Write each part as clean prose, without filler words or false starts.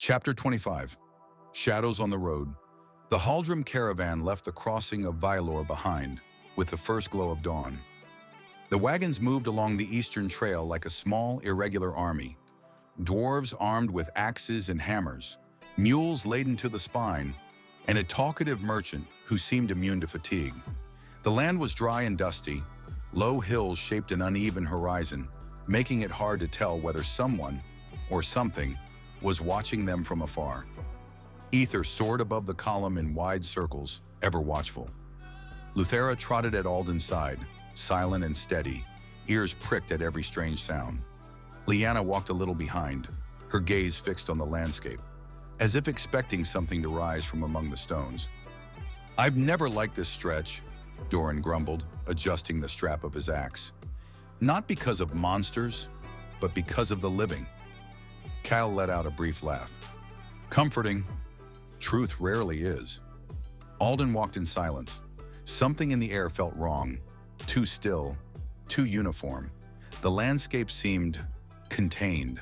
Chapter 25. Shadows on the Road. The Haldrum caravan left the crossing of Vylor behind, with the first glow of dawn. The wagons moved along the eastern trail like a small, irregular army. Dwarves armed with axes and hammers, mules laden to the spine, and a talkative merchant who seemed immune to fatigue. The land was dry and dusty. Low hills shaped an uneven horizon, making it hard to tell whether someone, or something, was watching them from afar. Ether soared above the column in wide circles, ever watchful. Luthera trotted at Alden's side, silent and steady, ears pricked at every strange sound. Lyanna walked a little behind, her gaze fixed on the landscape, as if expecting something to rise from among the stones. "I've never liked this stretch," Doran grumbled, adjusting the strap of his axe. "Not because of monsters, but because of the living." Cal let out a brief laugh. "Comforting. Truth rarely is." Alden walked in silence. Something in the air felt wrong. Too still, too uniform. The landscape seemed contained,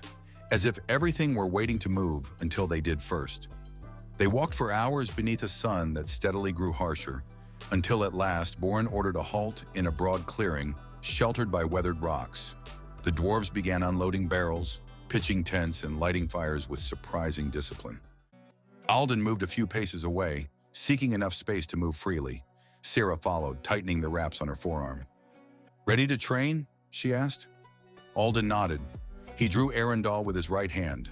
as if everything were waiting to move until they did first. They walked for hours beneath a sun that steadily grew harsher, until at last Boren ordered a halt in a broad clearing, sheltered by weathered rocks. The dwarves began unloading barrels, pitching tents and lighting fires with surprising discipline. Alden moved a few paces away, seeking enough space to move freely. Sarah followed, tightening the wraps on her forearm. "Ready to train?" she asked. Alden nodded. He drew Arundel with his right hand.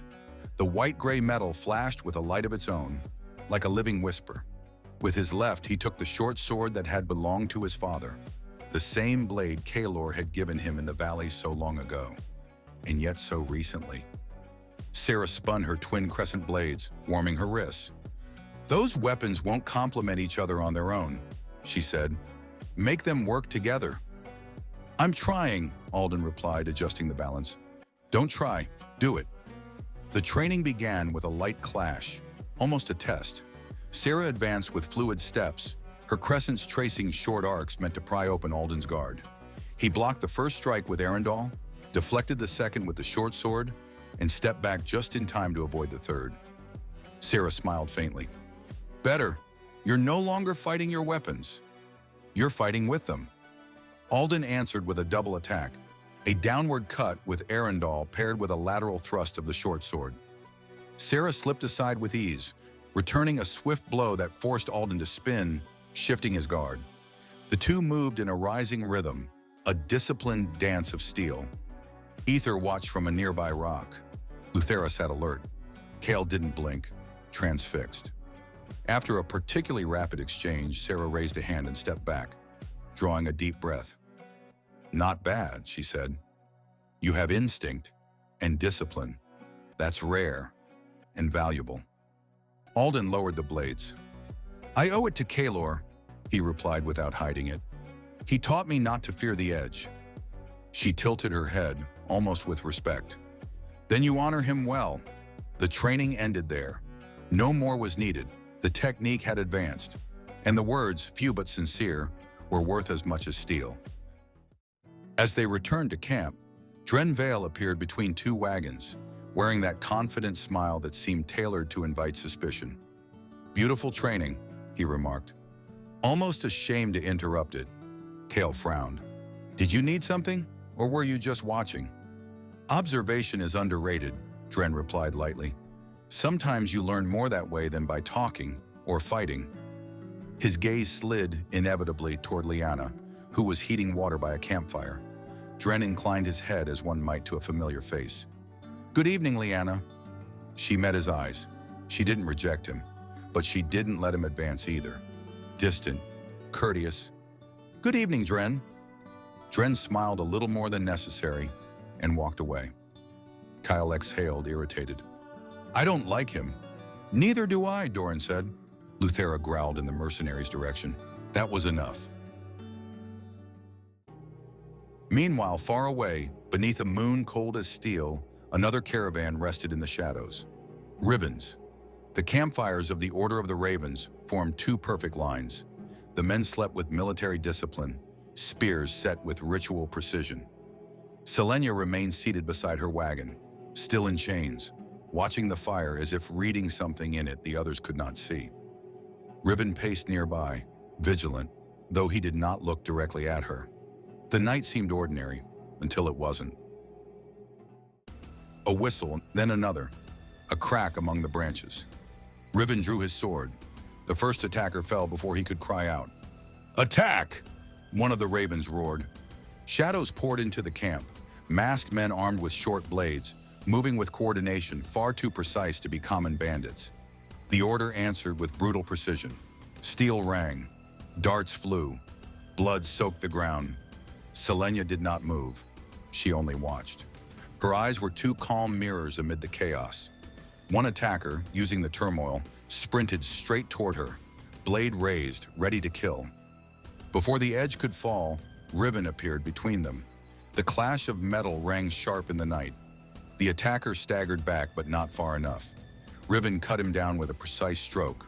The white-gray metal flashed with a light of its own, like a living whisper. With his left, he took the short sword that had belonged to his father, the same blade Kalor had given him in the valley so long ago. And yet so recently. Sarah spun her twin crescent blades, warming her wrists. "Those weapons won't complement each other on their own," she said. "Make them work together." "I'm trying," Alden replied, adjusting the balance. "Don't try, do it." The training began with a light clash, almost a test. Sarah advanced with fluid steps, her crescents tracing short arcs meant to pry open Alden's guard. He blocked the first strike with Arundel, deflected the second with the short sword, and stepped back just in time to avoid the third. Sarah smiled faintly. "Better. You're no longer fighting your weapons. You're fighting with them." Alden answered with a double attack, a downward cut with Arundel paired with a lateral thrust of the short sword. Sarah slipped aside with ease, returning a swift blow that forced Alden to spin, shifting his guard. The two moved in a rising rhythm, a disciplined dance of steel. Ether watched from a nearby rock. Luthera sat alert. Kale didn't blink, transfixed. After a particularly rapid exchange, Sarah raised a hand and stepped back, drawing a deep breath. "Not bad," she said. "You have instinct and discipline. That's rare and valuable." Alden lowered the blades. "I owe it to Kalor," he replied without hiding it. "He taught me not to fear the edge." She tilted her head, almost with respect. "Then you honor him well." The training ended there. No more was needed. The technique had advanced, and the words, few but sincere, were worth as much as steel. As they returned to camp, Dren Vale appeared between two wagons, wearing that confident smile that seemed tailored to invite suspicion. "Beautiful training," he remarked. Almost ashamed to interrupt it, Kale frowned. "Did you need something, or were you just watching?" "Observation is underrated," Dren replied lightly. "Sometimes you learn more that way than by talking or fighting." His gaze slid inevitably toward Lyanna, who was heating water by a campfire. Dren inclined his head as one might to a familiar face. "Good evening, Lyanna." She met his eyes. She didn't reject him, but she didn't let him advance either. Distant, courteous. "Good evening, Dren." Dren smiled a little more than necessary and walked away. Kyle exhaled, irritated. "I don't like him." "Neither do I," Doran said. Luthera growled in the mercenary's direction. That was enough. Meanwhile, far away, beneath a moon cold as steel, another caravan rested in the shadows. Ribbons. The campfires of the Order of the Ravens formed two perfect lines. The men slept with military discipline, spears set with ritual precision. Selenia remained seated beside her wagon, still in chains, watching the fire as if reading something in it the others could not see. Riven paced nearby, vigilant, though he did not look directly at her. The night seemed ordinary, until it wasn't. A whistle, then another, a crack among the branches. Riven drew his sword. The first attacker fell before he could cry out. "Attack!" One of the ravens roared. Shadows poured into the camp, masked men armed with short blades, moving with coordination far too precise to be common bandits. The order answered with brutal precision. Steel rang. Darts flew. Blood soaked the ground. Selenia did not move. She only watched. Her eyes were two calm mirrors amid the chaos. One attacker, using the turmoil, sprinted straight toward her, blade raised, ready to kill. Before the edge could fall, Riven appeared between them. The clash of metal rang sharp in the night. The attacker staggered back, but not far enough. Riven cut him down with a precise stroke.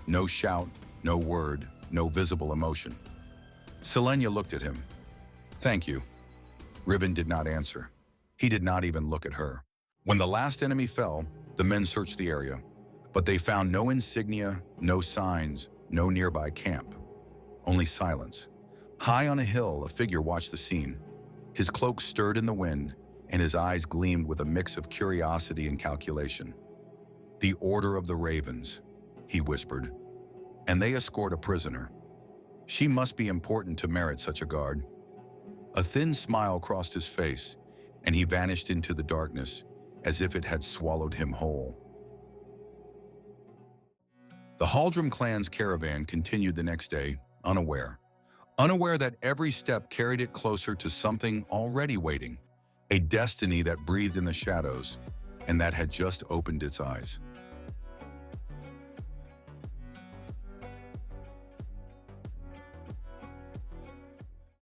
No shout, no word, no visible emotion. Selenia looked at him. "Thank you." Riven did not answer. He did not even look at her. When the last enemy fell, the men searched the area, but they found no insignia, no signs, no nearby camp. Only silence. High on a hill, a figure watched the scene. His cloak stirred in the wind, and his eyes gleamed with a mix of curiosity and calculation. "The Order of the Ravens," he whispered, "and they escort a prisoner. She must be important to merit such a guard." A thin smile crossed his face, and he vanished into the darkness, as if it had swallowed him whole. The Haldrum clan's caravan continued the next day, unaware that every step carried it closer to something already waiting, a destiny that breathed in the shadows and that had just opened its eyes.